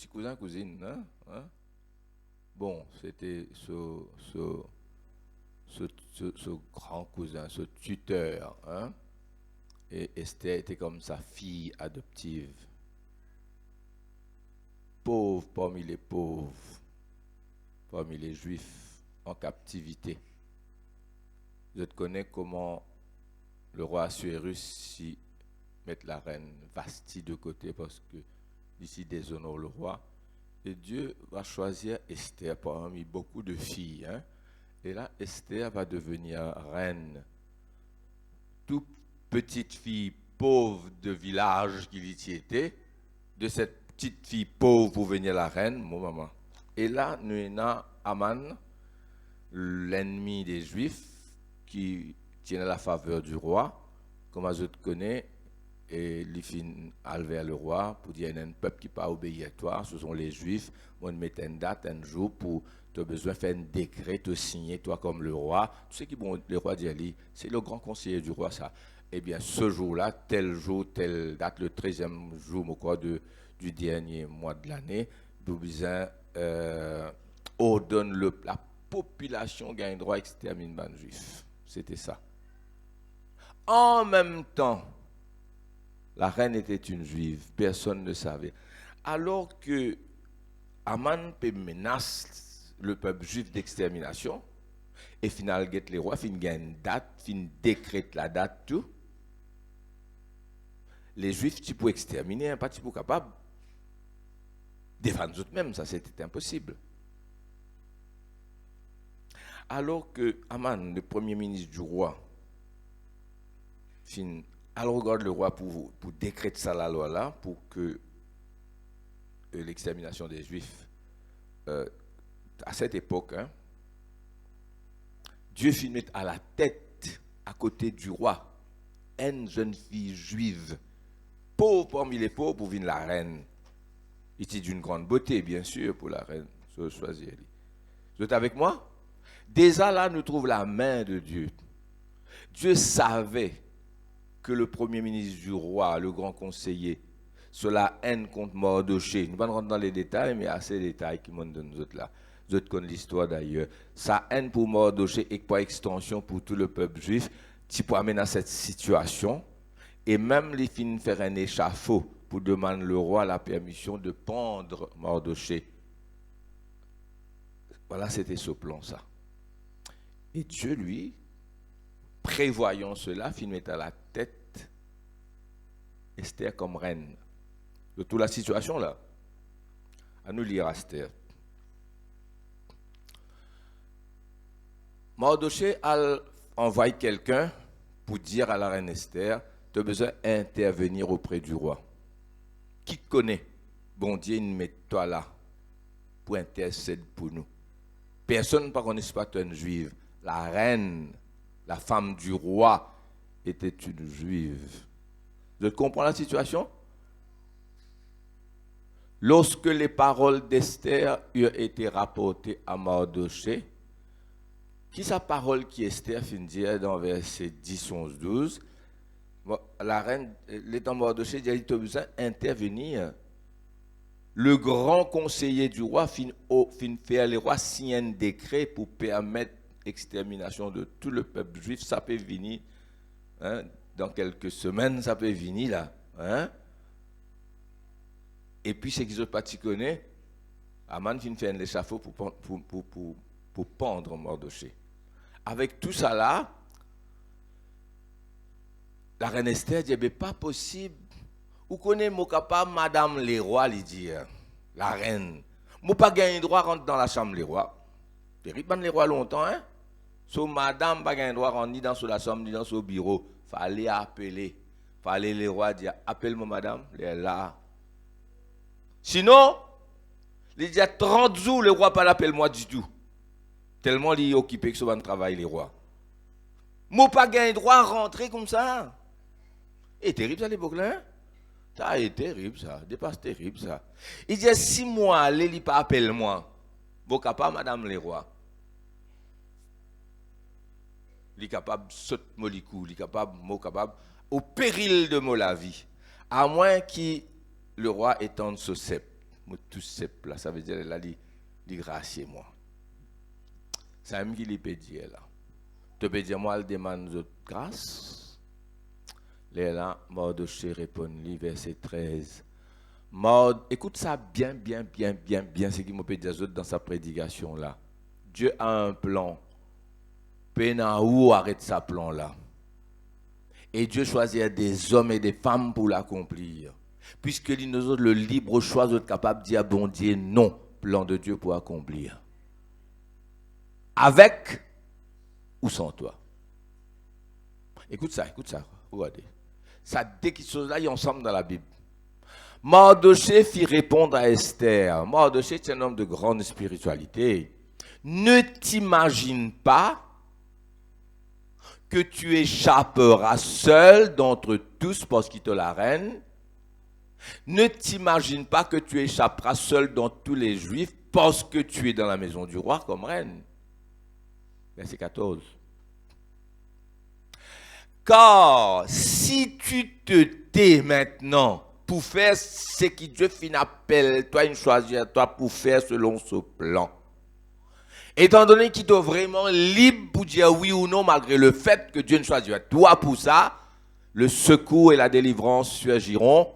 petit cousin, cousine. Hein? Bon, c'était ce grand cousin, ce tuteur. Hein? Et Esther était comme sa fille adoptive. Pauvre parmi les pauvres, parmi les juifs en captivité. Je te connais comment le roi Assuérus s'y met la reine Vasti de côté parce que d'ici déshonore le roi. Et Dieu va choisir Esther parmi beaucoup de filles. Hein? Et là, Esther va devenir reine. Toute petite fille pauvre de village qu'il y était, de cette petite fille pauvre pour venir la reine, mon maman. Et là, nous avons Aman, l'ennemi des Juifs, qui tient la faveur du roi, comme je te connais, et il finit vers le roi pour dire qu'il y a un peuple qui n'a pas obéi à toi, ce sont les Juifs, on met une date, un jour, pour tu as besoin de faire un décret, te signer, toi comme le roi. Tu sais qui bon, le roi dit, c'est le grand conseiller du roi, ça. Eh bien, ce jour-là, tel jour, telle date, le 13e jour, au cours du dernier mois de l'année, Boubizin ordonne la population gagne droit à exterminer les juifs. C'était ça. En même temps, la reine était une juive, personne ne savait. Alors que Aman menace le peuple juif d'extermination, et finalement, les rois fin gagne une date, fin décrète la date, tout. Les juifs, tu peux exterminer, pas tu peux capable. Défendre eux-mêmes, ça c'était impossible. Alors que Aman, le premier ministre du roi, alors regarde le roi pour décréter ça la loi là, pour que l'extermination des Juifs, à cette époque, hein, Dieu finit mettre à la tête, à côté du roi, une jeune fille juive, pauvre parmi les pauvres, pour venir la reine. Il était d'une grande beauté, bien sûr, pour la reine. Choisir. Vous êtes avec moi? Déjà là, nous trouvons la main de Dieu. Dieu savait que le premier ministre du roi, le grand conseiller, sur la haine contre Mardochée, nous ne allons pas rentrer dans les détails, mais assez de détails qui montrent de nous autres là. Vous autres connaissez l'histoire d'ailleurs. Sa haine pour Mardochée et par extension pour tout le peuple juif, tu peux amener à cette situation. Et même les fins faire un échafaud pour demander le roi la permission de pendre Mardochée. Voilà, c'était ce plan, ça. Et Dieu, lui, prévoyant cela, finit mettre à la tête Esther comme reine. De toute la situation là. À nous lire Esther. Mardochée a envoyé quelqu'un pour dire à la reine Esther, tu as besoin d'intervenir auprès du roi. Qui te connaît? Bon Dieu, mets-toi là pour intercéder pour nous. Personne ne connaît pas une juive. La reine, la femme du roi, était une juive. Vous comprenez la situation? Lorsque les paroles d'Esther eurent été rapportées à Mardochée, qui sa parole qui Esther fin dire dans verset 10, 11, 12, la reine, l'étant Mardochée, dit qu'il a besoin d'intervenir. Le grand conseiller du roi fin faire les rois signer un décret pour permettre l'extermination de tout le peuple juif. Ça peut venir, hein, dans quelques semaines, ça peut venir là. Hein? Et puis, ce qu'ils ont pas connaît, Aman fin fait un échafaud pour pendre Mardochée. Avec tout ça là, la reine Esther dit, mais pas possible. Vous connaissez mon capable, madame les rois, lui dit, la reine. Moi pas gagné droit rentrer dans la chambre les rois. Terrible les rois longtemps, hein. So madame pas gagné droit rentrer ni dans la chambre ni dans son bureau. Fallait appeler. Fallait les rois dire, appelle-moi madame, elle est là. Sinon, il dit 30 jours, le roi pas l'appelle moi du tout. Tellement il est occupé que ce travail les rois. Moi pas gagné droit à rentrer comme ça. Et terrible ça à l'époque là, hein? Ça a été terrible, ça. Dépasse terrible, ça. Il dit, si moi, il pas appelle moi, vous capable, madame les rois. Il est capable de sauter molicou, il est capable, au péril de la vie. À moins que le roi étende ce sceptre. tout simple là, ça veut dire là, il gracier moi. C'est même qui peut dire là. Tu peux dire moi, elle demande de grâce. Là, Mardochée répond, verset 13. Écoute ça bien, ce qu'il me peut dire dans sa prédication là. Dieu a un plan. Penaou arrête sa plan là. Et Dieu choisit des hommes et des femmes pour l'accomplir. Puisque nous autres, le libre choix, nous sommes capables de dire bon Dieu, non, plan de Dieu pour accomplir. Avec ou sans toi. Écoute ça, regardez. Ça deux choses-là, ils sont ensemble dans la Bible. Mardochée fit répondre à Esther. Mardochée est un homme de grande spiritualité. Ne t'imagine pas que tu échapperas seul d'entre tous parce qu'il te la reine. Ne t'imagine pas que tu échapperas seul dans tous les Juifs parce que tu es dans la maison du roi comme reine. Verset 14. Car si tu te tais maintenant pour faire ce que Dieu appelle toi, une choisir toi pour faire selon ce plan, étant donné qu'il est vraiment libre pour dire oui ou non, malgré le fait que Dieu ne choisira toi pour ça, le secours et la délivrance surgiront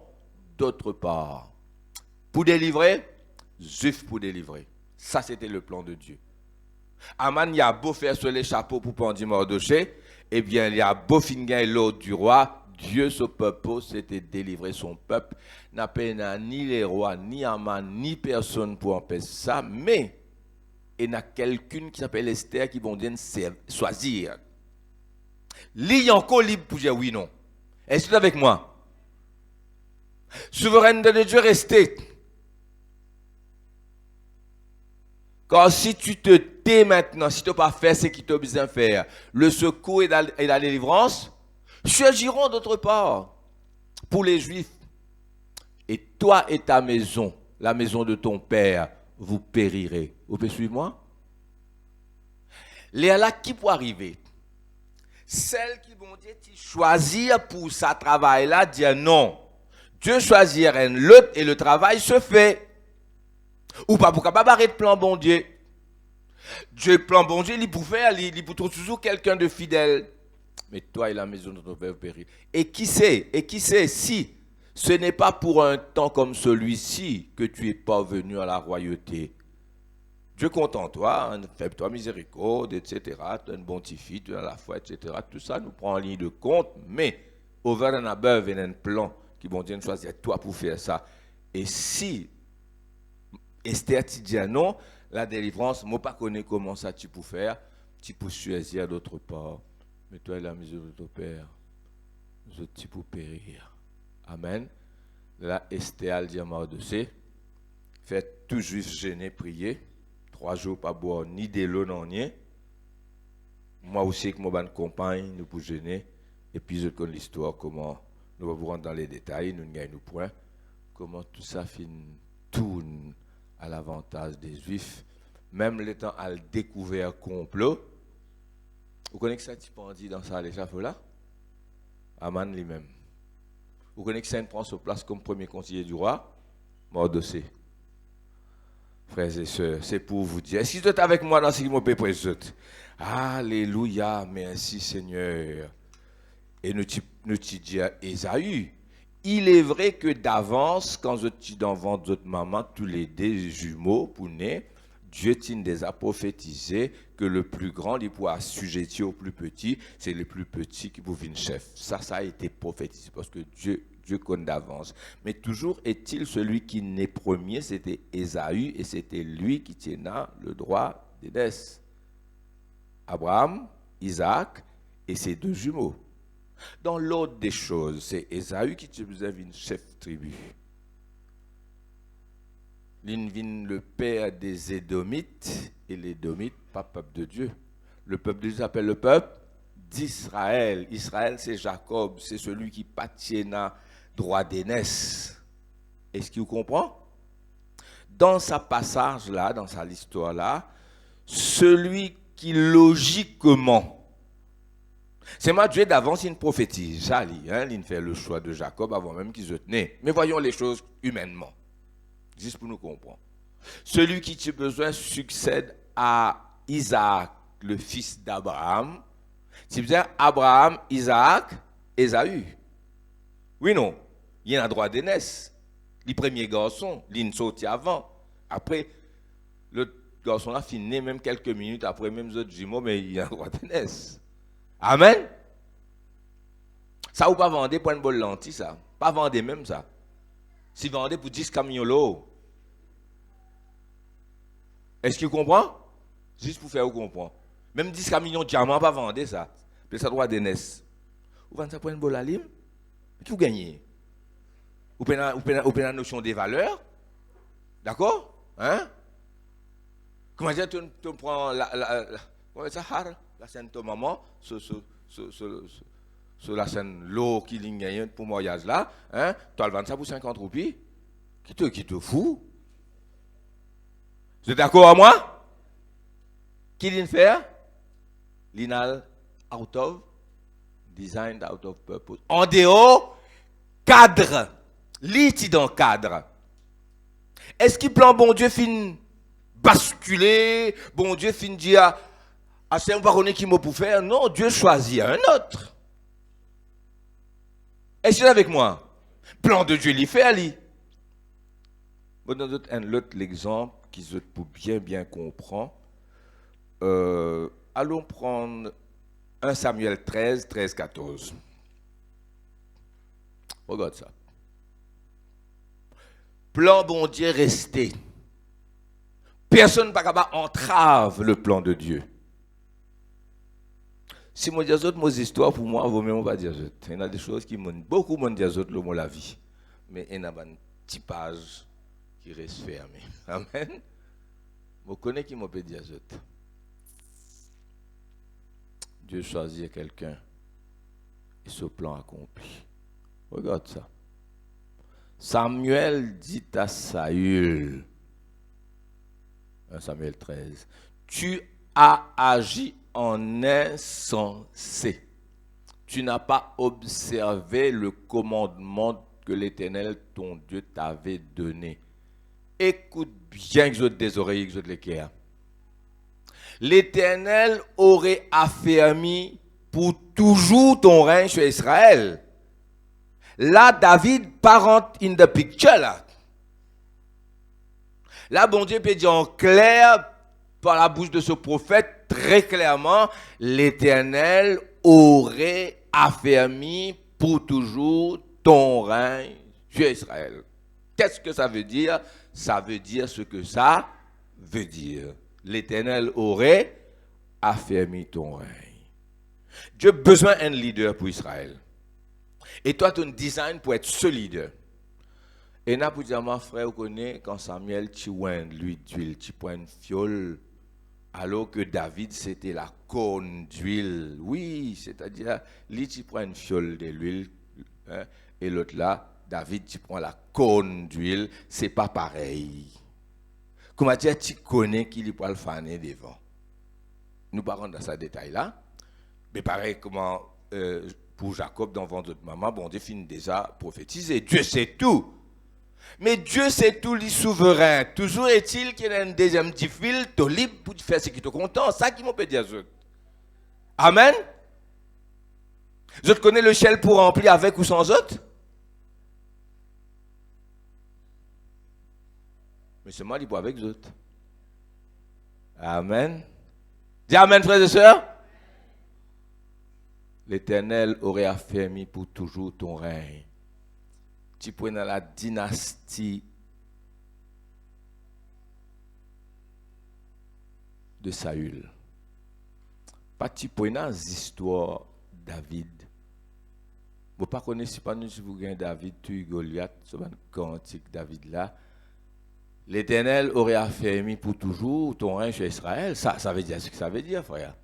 d'autre part. Pour délivrer, Juif pour délivrer. Ça, c'était le plan de Dieu. Aman, il a beau faire sur les chapeaux pour pendir Mardochée, eh bien, il a beau finir l'ordre du roi, Dieu, ce peuple, c'était délivrer son peuple. N'a pas ni les rois, ni Aman, ni personne pour empêcher ça, mais il y a quelqu'un qui s'appelle Esther qui vont dire choisir. Il y a encore libre pour dire oui, non. Est-ce que vous êtes avec moi? Souveraineté de Dieu, restez. Car si tu te tais maintenant, si tu n'as pas fait ce qu'il t'a besoin de faire, le secours et la délivrance surgiront d'autre part pour les Juifs. Et toi et ta maison, la maison de ton père, vous périrez. Vous pouvez suivre moi? Les là qui pour arriver? Celles qui vont dire, tu choisir pour ça travail-là, dire non. Dieu choisirait l'autre et le travail se fait. Ou pas pour capable arrêter plan bon Dieu. Dieu plan bon Dieu, il pour faire, il pour toujours quelqu'un de fidèle. Mais toi et la maison de ton père périr. Et qui sait si ce n'est pas pour un temps comme celui-ci que tu es parvenu à la royauté. Dieu compte en toi, fais-toi miséricorde, etc. Tu es un bon petit fils, tu as la foi, etc. Tout ça nous prend en ligne de compte, mais au vers d'un abeuve et un plan qui vont dire choisir toi pour faire ça. Et si Esther te dit non, la délivrance, moi pas connais comment ça tu peux faire, tu peux choisir d'autre part. Mais toi et la mesure de ton père, tu peux périr. Amen. Là, Esther dit à Mardochée, faites tout juif gêné prier, 3 jours pas boire ni de l'eau non rien. Moi aussi avec mon compagne, nous pour gêner. Et puis je connais l'histoire, comment nous allons vous rentrer dans les détails, nous ne gagnons point. Comment tout ça tourne à l'avantage des Juifs, même le temps à le découvert complot. Vous connaissez ça, tu peux dire dans ça, l'échafaud là? Aman lui-même. Vous connaissez ça, il prend sa place comme premier conseiller du roi? Mardochée. Frères et sœurs, c'est pour vous dire, si vous êtes avec moi dans ce qui m'a préparé, alléluia, merci Seigneur. Et nous disons à Ésaü, il est vrai que d'avance, quand je suis dans le ventre de votre maman, tous les deux jumeaux pour naître, Dieu les a prophétisé que le plus grand, il pourra assujettir au plus petit, c'est le plus petit qui pour devenir chef. Ça a été prophétisé parce que Dieu connaît d'avance. Mais toujours est-il celui qui naît premier, c'était Ésaü, et c'était lui qui tenait le droit d'aînesse. Abraham, Isaac et ses 2 jumeaux. Dans l'ordre des choses, c'est Ésaü qui devient une chef tribu. L'invine le père des Édomites, et les Édomites, pas peuple de Dieu. Le peuple de Dieu s'appelle le peuple d'Israël. Israël, c'est Jacob, c'est celui qui patiena droit d'aînesse. Est-ce qu'il vous comprend? Dans sa passage là, dans sa histoire là, celui qui logiquement, c'est moi Dieu d'avance, il prophétise. Ça, il fait le choix de Jacob avant même qu'il se tenait. Mais voyons les choses humainement. Juste pour nous comprendre. Celui qui tu besoin succède à Isaac, le fils d'Abraham. Tu veux dire Abraham, Isaac, Ésaü. Oui, non. Il y a un droit d'aînesse. Les premiers garçons, ils sautent avant. Après, le garçon là finit même quelques minutes après, même les autres jumeaux, mais il y a un droit d'aînesse. Amen. Ça ou pas vendre pour une bonne lentille, ça. Pas vendre même ça. Si vendre pour 10 camions l'eau. Est-ce qu'il comprend? Juste pour faire vous comprendre. Même 10 camions de diamants, pas vendre ça. Mais ça doit d'aînesse. Vous vendez ça pour une bonne lime? Qui vous gagnez? Vous prenez la notion des valeurs? D'accord? Hein? Comment dire, tu prends la scène de maman, sur la scène l'eau qui gagne pour le mariage là, hein? Tu vas le vendre ça pour 50 roupies? Qui te fout? Vous êtes d'accord avec moi? Qui vient faire? L'inal out of, designed out of purpose. En dehors, cadre. L'iti dans cadre. Est-ce qu'il plan bon Dieu fin basculer? Bon Dieu fin dire ah c'est un baronnet qui m'a pour faire? Non, Dieu choisit un autre. Est-ce que vous êtes avec moi? Plan de Dieu, il fait, lui. Bon, dans l'autre l'exemple qui se pour bien comprendre. Allons prendre 1 Samuel 13, 14. Regarde ça. Plan bon Dieu resté. Personne ne peut pas entrave le plan de Dieu. Si moi dis autres mes histoires pour moi, vous même pas dire autres. Il y a des choses qui m'ont beaucoup m'ont dire autres le mot la vie, mais il y a un petit page qui reste fermé. Amen. Je connais qui m'a peut dire autres. Dieu choisit quelqu'un et ce plan accompli. Regarde ça. Samuel dit à Saül, 1 Samuel 13, tu as agi en insensé. Tu n'as pas observé le commandement que l'Éternel, ton Dieu, t'avait donné. Écoute bien que je des oreilles, que je l'équerre. L'Éternel aurait affermi pour toujours ton règne sur Israël. Là, David parent in the picture là. Là, bon Dieu peut dire en clair, par la bouche de ce prophète, très clairement, l'Éternel aurait affermi pour toujours ton règne sur Israël. Qu'est-ce que ça veut dire? Ça veut dire ce que ça veut dire. L'Éternel aurait affermi ton règne. Dieu a besoin d'un leader pour Israël. Et toi, tu as un design pour être ce leader. Et là, pour dire, mon frère, vous connaissez, quand Samuel, tu oins l'huile d'huile, tu prends une fiole, alors que David, c'était la cône d'huile. Oui, c'est-à-dire, lui, tu prends une fiole de l'huile, hein, et l'autre là, David, tu prends la cône d'huile, c'est pas pareil. Comment dire, tu connais qui lui pourra le faner devant. Nous parlons dans ce détail-là. Mais pareil, comment, pour Jacob, dans le ventre de maman, bon Dieu finit déjà prophétisé. Dieu sait tout. Mais Dieu sait tout, il est souverain. Toujours est-il qu'il y a un deuxième petit fil, tu es libre pour faire ce qui te content. Ça qui m'en peut dire. Amen. Je te connais le ciel pour remplir avec ou sans autre. Mais c'est moi qui pour avec les autres. Amen. Dis amen, frères et sœurs. L'Éternel aurait affermi pour toujours ton règne. Tu prends dans la dynastie de Saül. Pas tu prends dans l'histoire David. Vous ne connaissez pas si vous gagnez David, tu Goliath, ce cantique David là. L'Éternel aurait affermi pour toujours ton règne sur Israël. Ça veut dire ce que ça veut dire, frère.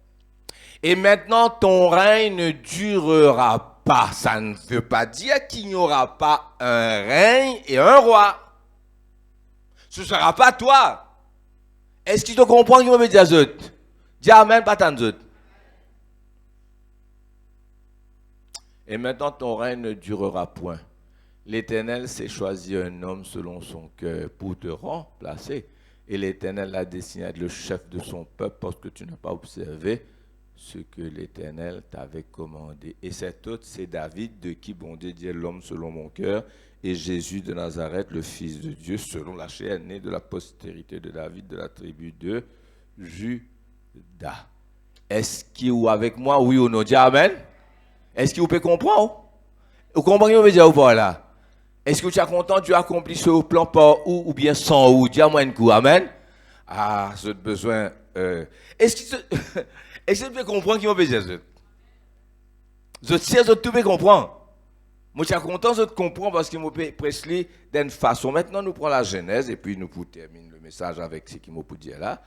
Et maintenant, ton règne ne durera pas. Ça ne veut pas dire qu'il n'y aura pas un règne et un roi. Ce ne sera pas toi. Est-ce que tu comprends qu'il me dit à Zot? Dis amen, pas tant Zot. Et maintenant, ton règne ne durera point. L'Éternel s'est choisi un homme selon son cœur pour te remplacer. Et l'Éternel l'a désigné le chef de son peuple parce que tu n'as pas observé ce que l'Éternel t'avait commandé. Et cet autre, c'est David, de qui bon Dieu dit l'homme selon mon cœur, et Jésus de Nazareth, le Fils de Dieu, selon la chair, né de la postérité de David, de la tribu de Juda. Est-ce qu'il est avec moi, oui ou non? Dis Amen. Est-ce que vous pouvez comprendre? Vous comprenez ce que je veux dire ou pas là? Est-ce que tu es content, tu as accompli ce plan par où ou bien sans où? Dis-moi un coup, amen. Ah, j'ai besoin. Est-ce que tu peux comprendre qui m'a besoin de je sais, je peux comprendre. Moi, je suis content, je te comprends parce que je peux presser d'une façon. Maintenant, nous prenons la Genèse et puis nous terminons le message avec ce qu'il m'a dire là.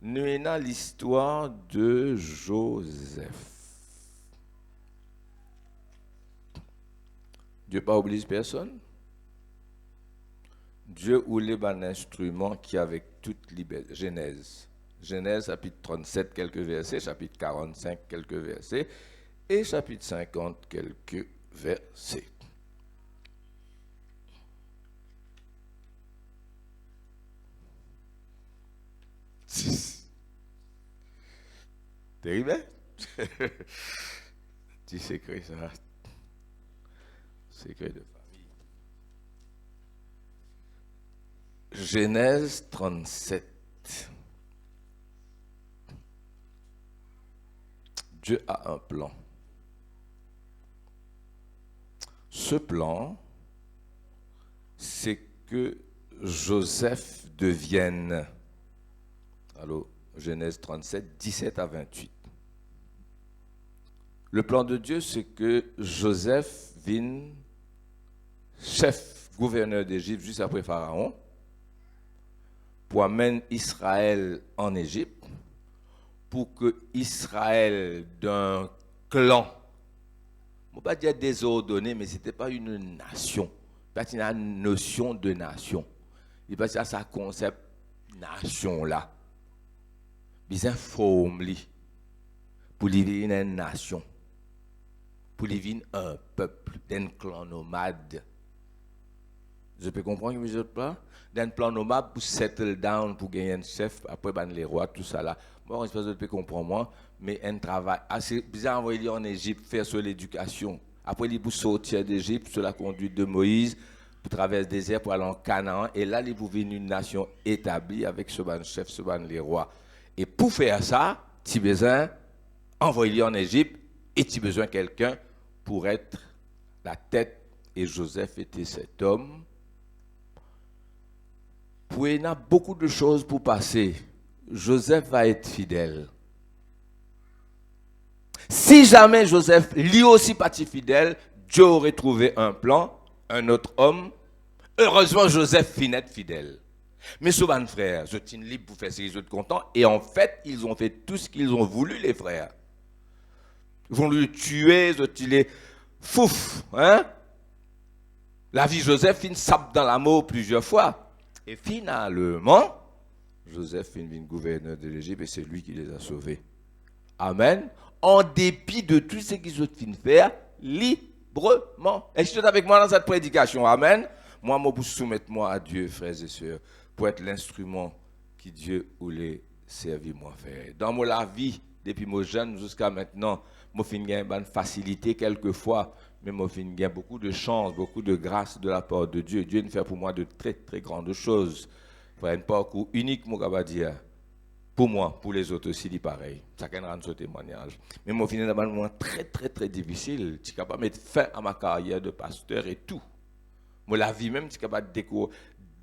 Nous avons l'histoire de Joseph. Dieu n'a pas oublié personne. Dieu voulait un instrument qui avec toute liberté. Genèse chapitre 37, quelques versets, chapitre 45, quelques versets, et chapitre 50, quelques versets. Terrible? Petit secret, ça. Secret de famille. Genèse 37. Dieu a un plan. Ce plan, c'est que Joseph devienne, alors Genèse 37, 17 à 28. Le plan de Dieu, c'est que Joseph vienne chef gouverneur d'Égypte juste après Pharaon, pour amener Israël en Égypte, pour que Israël d'un clan, je ne vais pas dire désordonné, mais ce n'était pas une nation, pas une notion de nation. Il passe à sa concept nation là. Ils informent pour vivre une nation, pour vivre un peuple, d'un clan nomade. Je peux comprendre que vous êtes pas d'un plan nomade pour settle down, pour gagner un chef, après ban les rois, tout ça là. Bon, je peux comprendre moi, mais un travail assez bizarre envoyer en Égypte faire sur l'éducation. Après il pour sortir d'Égypte sur la conduite de Moïse, pour traverser le désert pour aller en Canaan, et là il pour venir une nation établie avec ce ban chef, ce ban les rois. Et pour faire ça, tu as besoin d'envoyer en Égypte et tu as besoin de quelqu'un pour être la tête. Et Joseph était cet homme. Pour il y a beaucoup de choses pour passer. Joseph va être fidèle. Si jamais Joseph lui aussi pas fidèle, Dieu aurait trouvé un plan, un autre homme. Heureusement, Joseph finit fidèle. Mais ce ban frère, je tiens libre pour faire ce qu'ils sont contents. Et en fait, ils ont fait tout ce qu'ils ont voulu, les frères. Ils vont le tuer, ils les fouf, hein? La vie de Joseph finit sape dans la mort plusieurs fois. Et finalement, Joseph finit gouverneur de l'Égypte et c'est lui qui les a sauvés. Amen. En dépit de tout ce qu'ils ont fait faire, librement. Est-ce que tu es avec moi dans cette prédication? Amen. Moi, je soumettre moi à Dieu, frères et sœurs, pour être l'instrument que Dieu voulait servir moi faire. Dans ma vie, depuis mon jeune jusqu'à maintenant, je finis une facilité quelquefois, mais je finis beaucoup de chance, beaucoup de grâce de la part de Dieu. Dieu nous fait pour moi de très très grandes choses. Pour un parcours unique, je vais dire. Pour moi, pour les autres aussi, c'est pareil. Chacun rend son témoignage. Mais je finis dans un moment très très très difficile. Je suis capable de mettre fin à ma carrière de pasteur et tout. Moi, la vie même, je suis capable de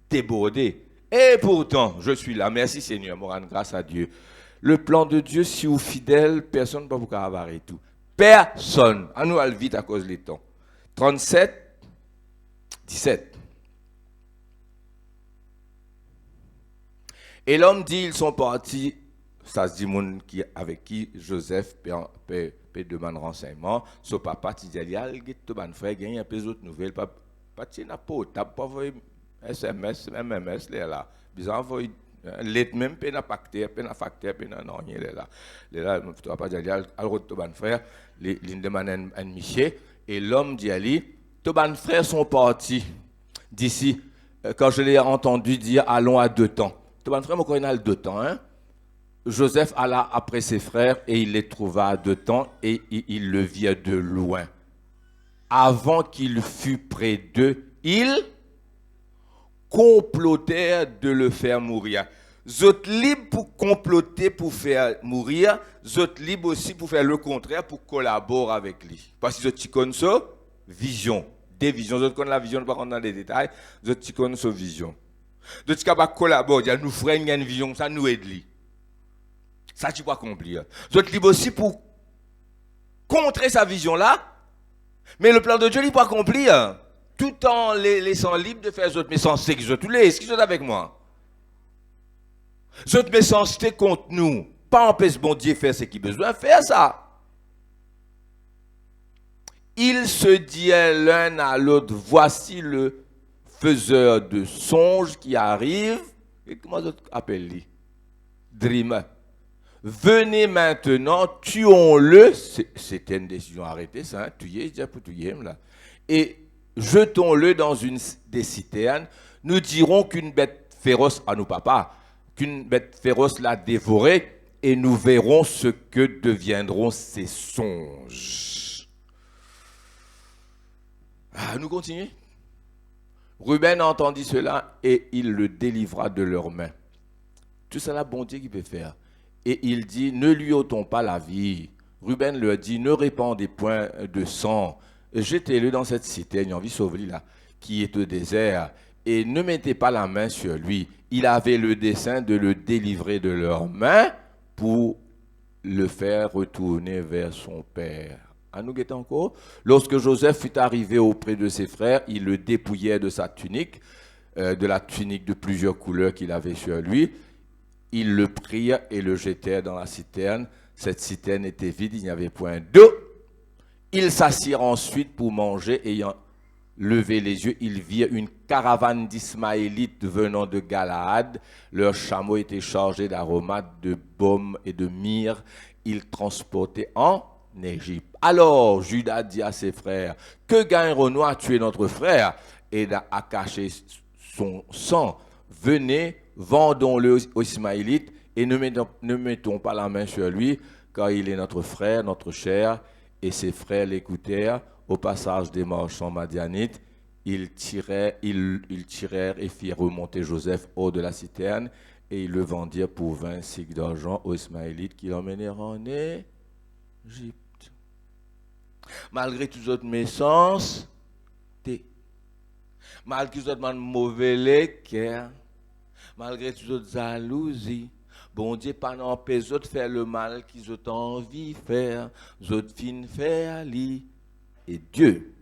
déborder. Et pourtant, je suis là. Merci Seigneur, je rends grâce à Dieu. Le plan de Dieu, si vous êtes fidèle, personne ne peut vous avarer tout. Personne. On nous aller vite à cause des temps. 37, 17. Et l'homme dit, ils sont partis, ça se dit monde qui avec qui Joseph peut demander renseignement. Son papa dit, il y a un frère, il y a un peu d'autres nouvelles. Pas de potable, pas de SMS, MMS, là. Ils ont envoyé lettre même, pas de facteur, pas de facteur, pas de non, rien là. Là, tu vas pas dire, il y a un frère, il demande un monsieur, et l'homme dit, Tous mes frères sont partis d'ici quand je l'ai entendu dire allons à deux temps. Tous mes frères, moi, il y a deux temps. Hein? Joseph alla après ses frères et il les trouva à deux temps et il le vit de loin. Avant qu'il fût près d'eux, ils complotèrent de le faire mourir. Zot libre pour comploter pour faire mourir, zot libre aussi pour faire le contraire, pour collaborer avec lui. Parce que zot connaissent ça, vision, des visions. Zot connaissent la vision, ne pas rentrer dans les détails, zot connaissent sa vision. Zot capable collaborer, nous frères une vision, ça nous aide lui. Ça tu pas accomplir. Zot libre aussi pour contrer sa vision là, mais le plan de Dieu n'est pas accompli. Tout en les laissant libres de faire zot, mais sans c'est que zot tous les, est-ce qu'ils sont avec moi? Zot méchanceté contre nous, pas empêche bon Dieu faire ce qu'il a besoin de faire ça. Ils se disaient l'un à l'autre, voici le faiseur de songes qui arrive. Et comment vous appelez-le? Dreamer. Venez maintenant, tuons-le. C'était une décision arrêtée, ça. Hein? Tuez, déjà pour tuer là. Et jetons-le dans une des citernes. Nous dirons qu'une bête féroce à nos papas. Qu'une bête féroce l'a dévoré et nous verrons ce que deviendront ces songes. Nous continuons. Ruben entendit cela et il le délivra de leurs mains. Tout ça, là, bon Dieu qui peut faire. Et il dit, ne lui ôtons pas la vie. Ruben leur dit, ne répandez point de sang. Jetez-le dans cette citerne, envie de sauver là, qui est au désert. Et ne mettez pas la main sur lui. Il avait le dessein de le délivrer de leurs mains pour le faire retourner vers son père. À nous guetter encore. Lorsque Joseph fut arrivé auprès de ses frères, il le dépouillait de sa tunique, de la tunique de plusieurs couleurs qu'il avait sur lui. Ils le prirent et le jetèrent dans la citerne. Cette citerne était vide, il n'y avait point d'eau. Ils s'assirent ensuite pour manger, ayant levé les yeux, ils virent une caravane d'Ismaélites venant de Galaad. Leurs chameaux étaient chargés d'aromates, de baume et de myrrhe. Ils transportaient en Égypte. Alors Judas dit à ses frères, que gagnerons-nous à tuer notre frère et à cacher son sang? Venez, vendons-le aux Ismaélites et ne mettons pas la main sur lui, car il est notre frère, notre chair. Et ses frères l'écoutèrent. Au passage des marchands madianites, ils tirèrent et firent remonter Joseph hors de la citerne, et ils le vendirent pour 20 cycles d'argent aux Ismaélites qui l'emmenèrent en Égypte. Malgré toutes autres méchancetés, malgré toutes autres mauvais cœurs, malgré toutes autres jalousies, bon Dieu, pas n'empêche de faire le mal qu'ils ont envie de faire, autres fin faire li. Et Dieu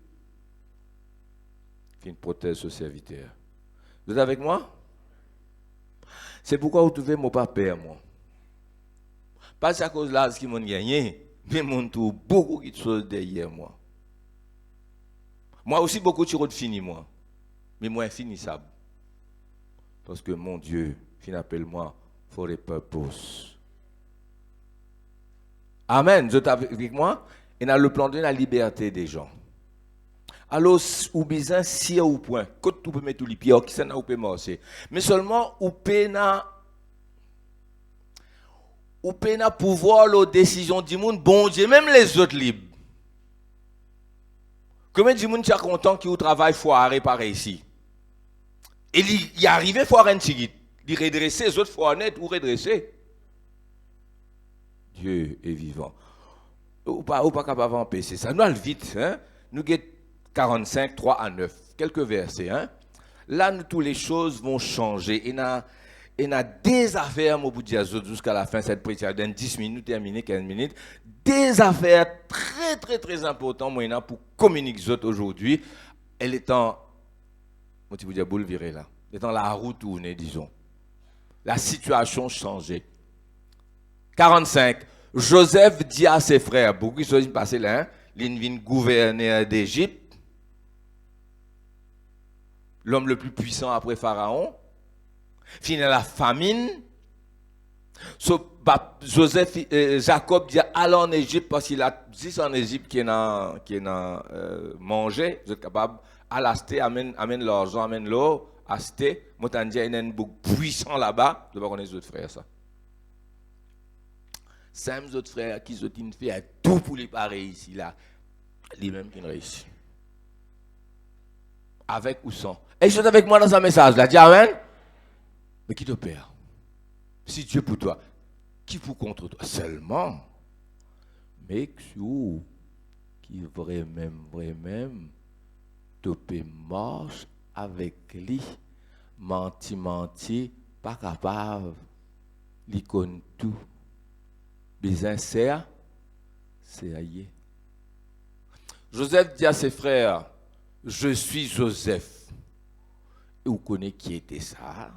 fin protège ce serviteur. Vous êtes avec moi? C'est pourquoi vous trouvez mon papa, moi. Pas à cause de là ce qui m'ont gagné, mais mon tout beaucoup de choses derrière moi. Moi aussi, beaucoup de choses fini, moi. Mais moi, infinissable. Parce que mon Dieu, fin appelle moi for a purpose. Amen. Vous êtes avec moi? Et dans le plan de la liberté des gens. Alors, ou besoin si ou point, quand tu peux mettre tous les pieds, qui s'en a ou peut marcher. Mais seulement, ou peut pouvoir la décision du monde, bon Dieu, même les autres libres. Combien de monde sont content qui au travail foiré par ici? Et il y arrive foiré un petit il redresser, les autres foiré net ou redresser. Dieu est vivant. Ou pas capable d'empêcher ça. Nous allons vite, hein? Nous avons 45, 3 à 9. Quelques versets, hein? Là, toutes les choses vont changer. Il y a des affaires, mon bout jusqu'à la fin de cette prédication, dans 10 minutes, terminé, 15 minutes. Des affaires très, très, très importantes, pour communiquer aujourd'hui. Elle est en, mon petit bout de boule viré là. Elle est en la roue tournée, disons. La situation changée. 45. Joseph dit à ses frères, beaucoup de choses passées là, hein? L'Invin gouverneur d'Égypte, l'homme le plus puissant après Pharaon, finit la famine, Joseph, Jacob dit allez en Égypte parce qu'il a dit en Égypte qu'il a mangé, vous êtes capable, à l'acheter, amène l'argent, amène l'eau, acheter, moi t'en dis, il y a un bouc puissant là-bas, je ne sais pas qu'on est les autres frères ça. Cinq autres frères qui ont fait tout pour les pareils ici, là, les mêmes qui ont réussi. Avec ou sans. Et je suis avec moi dans un message là, dis amen. Mais qui te perd? Si Dieu pour toi, qui pour contre toi? Seulement, make sure qui vraiment, te marche avec lui, menti, pas capable, lui connaît tout. Besoin c'est aïe. Joseph dit à ses frères, je suis Joseph. Et vous connaissez qui était ça?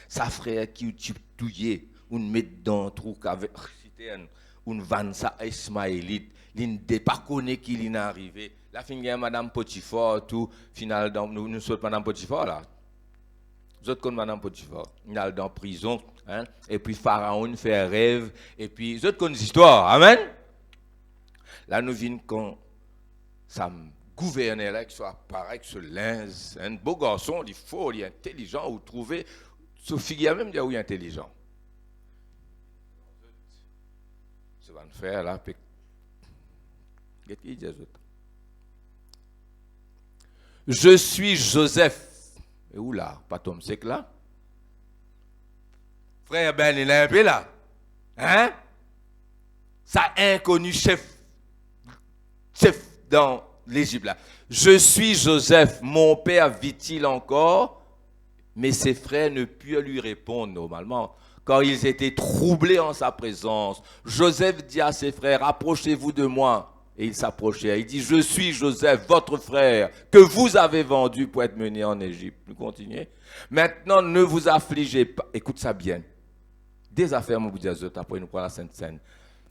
Sa frère qui tu touillé, ou met dans un trou avec ou vend ça à Ismaélite, il ne pas connaît qui est arrivé. La fin de madame Potiphar tout final nous sommes madame Potiphar là. Vous êtes comme madame Potiphar, il est dans prison hein, et puis Pharaon fait un rêve et puis vous êtes comme une histoire. Amen. Là nous venons quand ça gouverneur là qui soit pareil que ce linge, un beau garçon, il faut, il est intelligent, vous trouvez Sophie a même dit oui intelligent. Ça va nous faire là. Qu'est-ce qu'il dit je suis Joseph. Et où là? Pas Tom Sek là? Frère Ben, il est un peu là. Hein? Ça inconnu chef dans l'Égypte là. Je suis Joseph. Mon père vit-il encore? Mais ses frères ne purent lui répondre normalement, car ils étaient troublés en sa présence. Joseph dit à ses frères, approchez-vous de moi. Et ils s'approchèrent. Il dit, je suis Joseph, votre frère, que vous avez vendu pour être mené en Égypte. Nous continuons. Maintenant, ne vous affligez pas. Écoute ça bien. Des affaires, mon Dieu, après nous prend la Sainte Seine.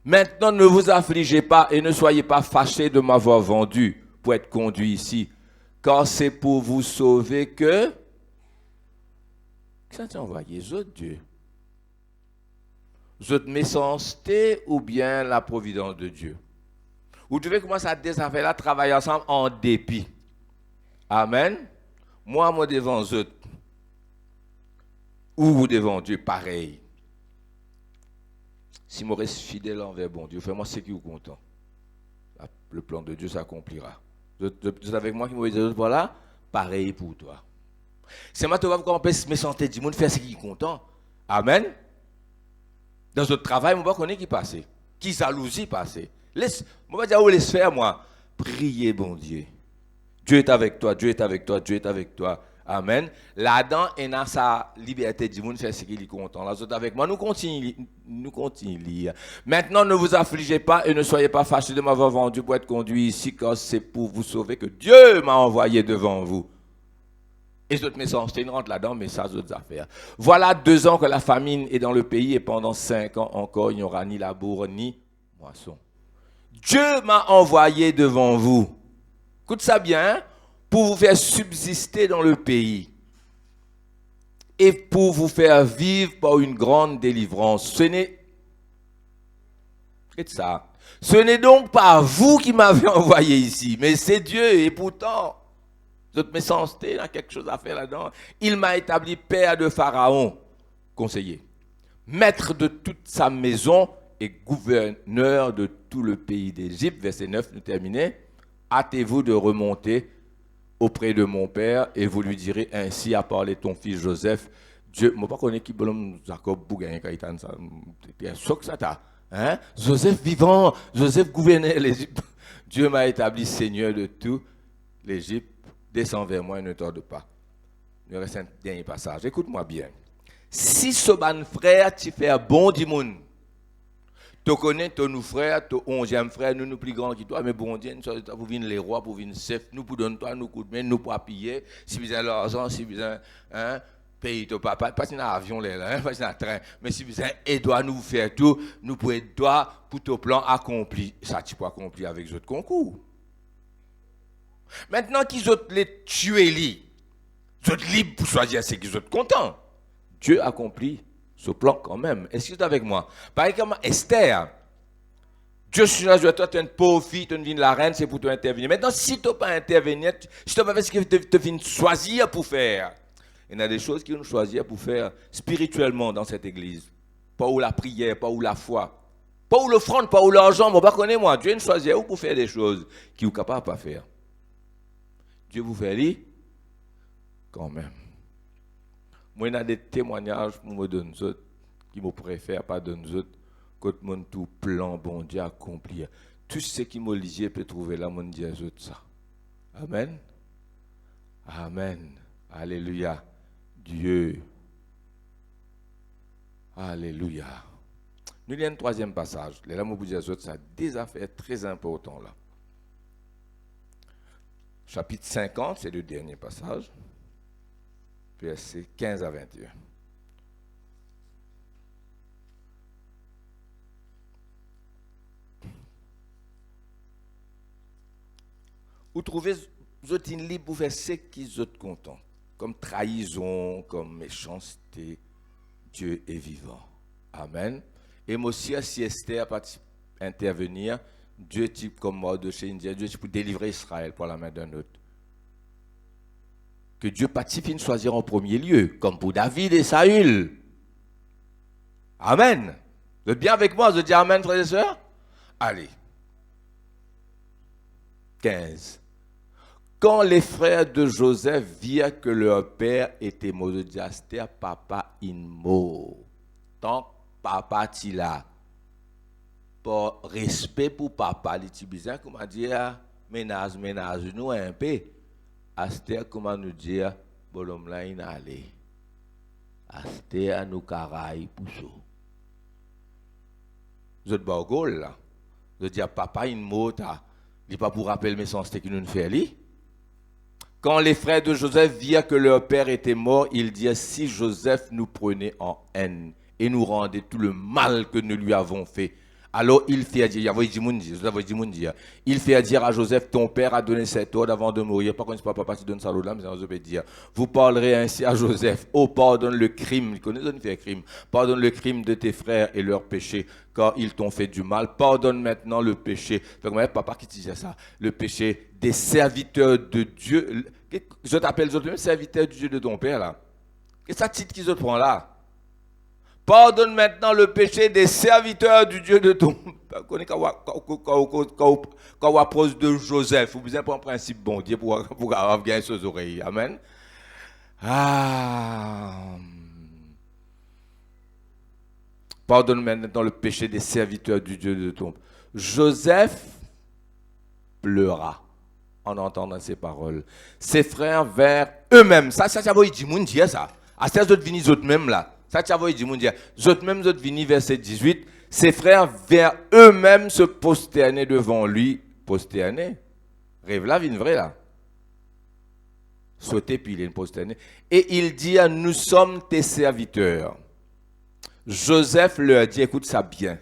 Maintenant, ne vous affligez pas et ne soyez pas fâchés de m'avoir vendu pour être conduit ici, car c'est pour vous sauver que... Qu'est-ce que tu as envoyé, Dieu? Votre méchanceté ou bien la providence de Dieu? Vous devez commencer à des affaires là, travailler ensemble en dépit. Amen. Moi devant eux. Ou vous devant Dieu, pareil. Si je reste fidèle envers bon Dieu, fais-moi ce qui vous content. Le plan de Dieu s'accomplira. Vous êtes avec moi qui me dit, voilà, pareil pour toi. C'est maintenant qu'on peut me sentir du monde faire ce qui est content. Amen. Dans notre travail, on va connaître qui passe. Qui jalousie passe. On va dire où laisse faire moi. Priez bon Dieu. Dieu est avec toi, Dieu est avec toi, Dieu est avec toi. Amen. Là-dedans, il a sa liberté du monde faire ce qu'il est content. Là, vous êtes avec moi. Nous continuons. Maintenant, ne vous affligez pas et ne soyez pas fâchés de m'avoir vendu pour être conduit ici, car c'est pour vous sauver que Dieu m'a envoyé devant vous. Et cette méchanceté rentre là-dedans, mais ça, d'autres affaires. Voilà 2 ans que la famine est dans le pays et pendant 5 ans encore, il n'y aura ni labour ni moisson. Dieu m'a envoyé devant vous. Écoute ça bien, hein? Pour vous faire subsister dans le pays et pour vous faire vivre par une grande délivrance. Ce n'est donc pas vous qui m'avez envoyé ici, mais c'est Dieu et pourtant... Votre méchanceté, il y a quelque chose à faire là-dedans. Il m'a établi père de Pharaon, conseiller, maître de toute sa maison et gouverneur de tout le pays d'Égypte. Verset 9, nous terminons. Hâtez-vous de remonter auprès de mon père et vous lui direz ainsi a parlé ton fils Joseph. Dieu, moi pas connais qui bolom Jacob Bougain Kaitan ça. C'est choc ça ta. Hein? Joseph vivant, Joseph gouvernait l'Égypte. Dieu m'a établi seigneur de tout l'Égypte. Descends vers moi et ne tarde pas. Il reste un dernier passage. Écoute-moi bien. Si ce ban frère, tu fais un bon du monde, tu connais ton frère, ton 11e frère, nous plus grands que toi, mais bon Dieu, nous pour venir les rois, pour venir chef, nous pour donner toi, nous coup de main, nous pour appuyer, si besoin l'argent, si besoin, hein, payer ton papa, pas si un avion là, pas si un train, mais si besoin, aide-toi nous faire tout, nous pour aider-toi pour ton plan accompli. Ça, tu peux accomplir avec votre concours. Maintenant qu'ils ont les tués, ils sont libres pour choisir ce qu'ils sont contents. Dieu accomplit Ce plan quand même. Est-ce que tu es avec moi? Pareil comme Esther. Dieu suis là, toi, tu es une pauvre fille, tu es la reine, c'est pour toi intervenir. Maintenant, si tu n'as pas intervenir, si tu n'as pas fait ce que tu viens choisir pour faire, il y a des choses qu'ils vont choisir pour faire spirituellement dans cette église. Pas où la prière, pas où la foi, pas où l'offrande, pas où l'argent. Bon, pas connaître moi. Dieu nous choisit pour faire des choses qu'il est capable de faire. Dieu vous fait lire quand même. Moi, il y a des témoignages pour me donner autres, qui me préfèrent pas donner autres. Quand mon tout plan, bon Dieu, accompli. Tout ce qui m'a lié peut trouver là, mon Dieu, ça. Amen. Amen. Alléluia. Dieu. Alléluia. Nous avons un troisième passage. Là, je vous dire ça, des affaires très importantes là. Chapitre 50, c'est le dernier passage. Versets 15 à 21. Vous trouvez vous êtes libre pour faire ce qui vous êtes content, comme trahison, comme méchanceté. Dieu est vivant. Amen. Et moi aussi, si Esther a intervenir, Dieu type comme mort de chez Indien, Dieu type pour délivrer Israël par la main d'un autre. Que Dieu participe choisir en premier lieu, comme pour David et Saül. Amen. Vous êtes bien avec moi? Vous dites Amen, frères et sœurs? Allez. 15. Quand les frères de Joseph virent que leur père était mort, de Esther, papa in mort. Tant papa ti là. Pour respect pour papa, il dit bizarre comment dire ménage nous un peu. Esther comment nous dire bolom là il allé. Esther nous caraille pour ça. Vous êtes bagol là. Vous dire papa in mort, il pas pour rappeler mes sens qui nous fait li. Quand les frères de Joseph virent que leur père était mort, ils dirent, si Joseph nous prenait en haine et nous rendait tout le mal que nous lui avons fait. Alors il fait dire, il fait dire à Joseph, ton père a donné cet ordre avant de mourir. Par contre, c'est pas papa qui donne ça l'ordre là, mais je vais dire, vous parlerez ainsi à Joseph, oh pardonne le crime, il connaît le crime, pardonne le crime de tes frères et leurs péchés, car ils t'ont fait du mal, pardonne maintenant le péché. Donc, papa qui disait ça, le péché des serviteurs de Dieu. Je t'appelle même serviteur du Dieu de ton père là. Qu'est-ce que ça titre qu'ils te prend là? Pardonne maintenant le péché des serviteurs du Dieu de ton père. Quand on approche de Joseph, vous besoin prendre un principe bon Dieu pour avoir gagné ses oreilles. Amen. Pardonne maintenant le péché des serviteurs du Dieu de ton père. Joseph pleura en entendant ces paroles. Ses frères vers eux-mêmes. Ça va dire moun dire ça. À ces autres vini autres même là. Ça va dire moun dire. Autres même autres vini verset 18. Ses frères vers eux-mêmes se prosterner devant lui. Prosterner. Rêve là vient vrai là. Sauter puis il est prosterné. Et il dit, nous sommes tes serviteurs. Joseph leur dit, écoute ça bien.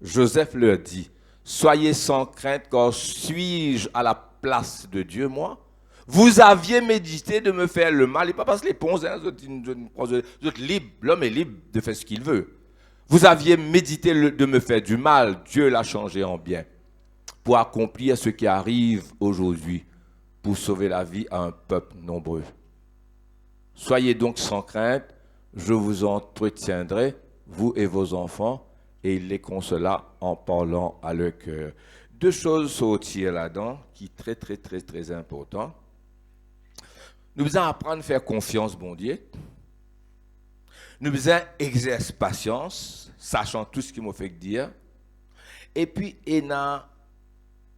Joseph leur dit, soyez sans crainte, car suis-je à la place de Dieu, moi? Vous aviez médité de me faire le mal, et pas parce que les ponts, hein, vous êtes libre, l'homme est libre de faire ce qu'il veut. Vous aviez médité de me faire du mal, Dieu l'a changé en bien, pour accomplir ce qui arrive aujourd'hui, pour sauver la vie à un peuple nombreux. Soyez donc sans crainte, je vous entretiendrai, vous et vos enfants, et il les consola en parlant à leur cœur. Deux choses sortirent là-dedans qui sont très, très, très, très importantes. Nous devons apprendre à faire confiance, bon Dieu. Nous devons exercer patience, sachant tout ce qu'il m'a fait dire. Et puis, il y a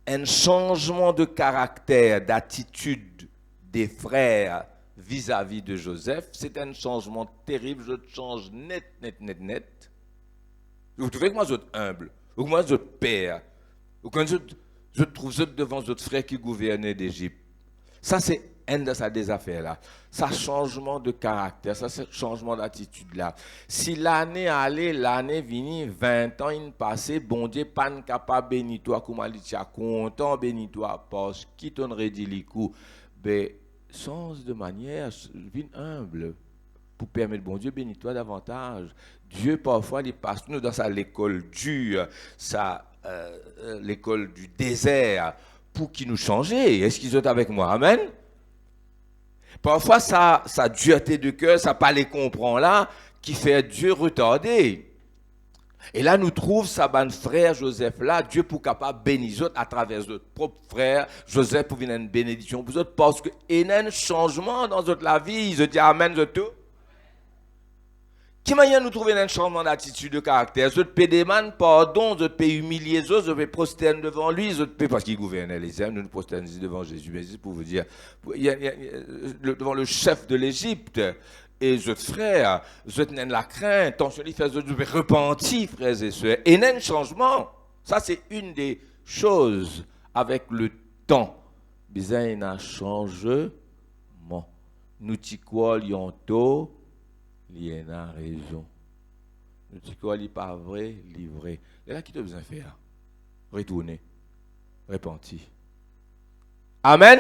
un changement de caractère, d'attitude des frères vis-à-vis de Joseph. C'est un changement terrible. Je change net. Vous trouvez que moi, je suis humble. Ou que moi, je suis père. Ou que je trouve devant votre frère qui gouvernait d'Égypte. Ça, c'est un de ces affaires-là. Ça, changement de caractère, ça, c'est changement d'attitude-là. Si l'année allait, l'année venue, 20 ans, il passait, bon Dieu, pas capable de bénir toi, comme il dit, content bénir toi, parce qu'il t'en redit les coups. Ben, sens de manière, bien humble. pour permettre, bon Dieu, bénis-toi davantage. Dieu, parfois, il passe nous dans l'école dure, l'école du désert, pour qu'il nous change. Est-ce qu'ils sont avec moi? Amen? Parfois, sa dureté de cœur, ça pas les comprend là, qui fait Dieu retarder. Et là, nous trouvons sa bonne frère Joseph là, Dieu pour capable bénir autres à travers notre propre frère Joseph pour venir une bénédiction pour autres, parce qu'il y a un changement dans notre la vie. Je dis amen, je tout. Qui m'a nous trouver un changement d'attitude, de caractère? Je peux demander pardon, je peux humilier les autres, je peux prosterner devant lui, je peux, parce qu'il gouvernait les hommes, nous nous prosternons devant Jésus, mais c'est pour vous dire, devant le chef de l'Égypte, et je frère, je tenais la crainte, tant je fait, je vais repentir, frères et sœurs, et il y a un changement. Ça, c'est une des choses avec le temps. Bizarre, il y a un changement. Nous t'y croyons tôt. Il y a raison. Nous disons qu'il n'est pas vrai, livré. Et là, qui tu as besoin de faire? Retourner. Repentir. Amen?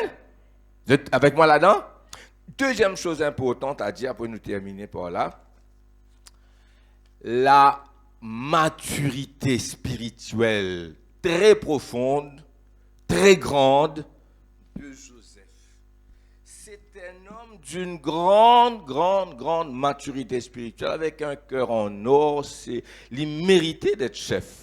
Vous êtes avec moi là-dedans? Deuxième chose importante à dire pour nous terminer par là. La maturité spirituelle très profonde, très grande de Joseph. C'est un homme d'une grande maturité spirituelle, avec un cœur en or. Il méritait d'être chef.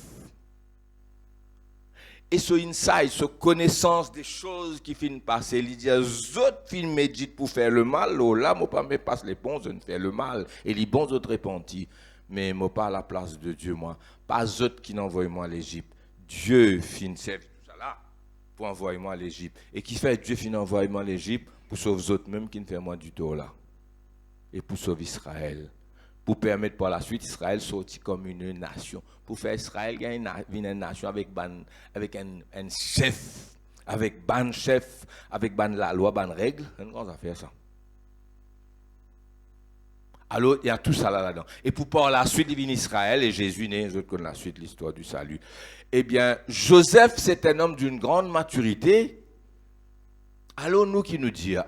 Et ce insight, ce connaissance des choses qui finissent passer, il dit, les autres films méditent pour faire le mal, là, moi pas me passe les bons, je ne fais le mal, et les bons autres repentis. Mais moi pas à la place de Dieu, moi. Pas autres qui n'envoient moi à l'Égypte. Dieu finit servir tout ça là pour envoyer moi à l'Égypte. Et qui fait Dieu finit envoyer moi à l'Égypte pour sauver les autres, même qui ne fait moi du tout là. Et pour sauver Israël. Pour permettre par la suite Israël sortir comme une nation. Pour faire Israël gagner une nation avec un chef, avec ban chef, avec ban la loi, ban règle. On va faire ça. Alors, il y a tout ça là-dedans. Et pour par la suite, il vient Israël et Jésus naît, les autres connaissent la suite, l'histoire du salut. Eh bien, Joseph, c'est un homme d'une grande maturité. Alors, nous qui nous disons,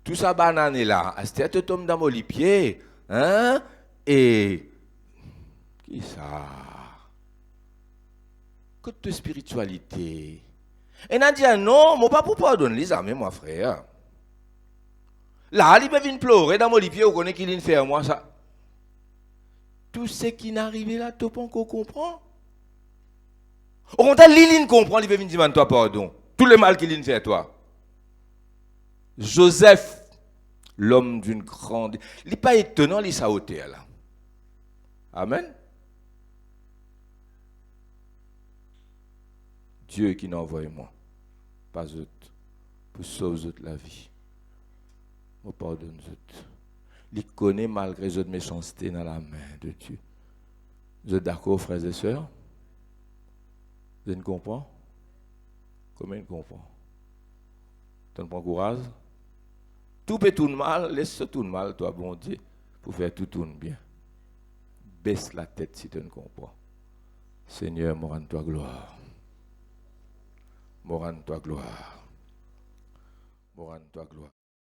tout ça banane là, c'était un homme dans mon pied. Hein? Et qui ça? Côté de spiritualité. Et on a dit non, moi pas pour pardonner les amis, moi frère. Là, il peut venir pleurer dans mon pied, vous connaissez qu'il vient faire moi ça. Tout ce qui n'arrive là, tu peux encore comprendre. Au contraire, il comprend, il peut venir dire toi pardon. Tout le mal qu'il vient faire toi. Joseph, l'homme d'une grande... Il n'est pas étonnant, il s'est ôté là. Amen. Dieu qui n'a envoyé moi, pas eux, pour sauver la vie. Je pardonne eux. Il connaît malgré les autres méchancetés dans la main de Dieu. Vous êtes d'accord, frères et sœurs? Vous comprenez? Comment vous comprenez? Tu prends courage? Tout peut tout mal, laisse tout mal, toi, bon Dieu, pour faire tout tourne bien. Baisse la tête si tu ne comprends. Seigneur, me rends-toi gloire. Me rends-toi gloire. Me rends-toi gloire.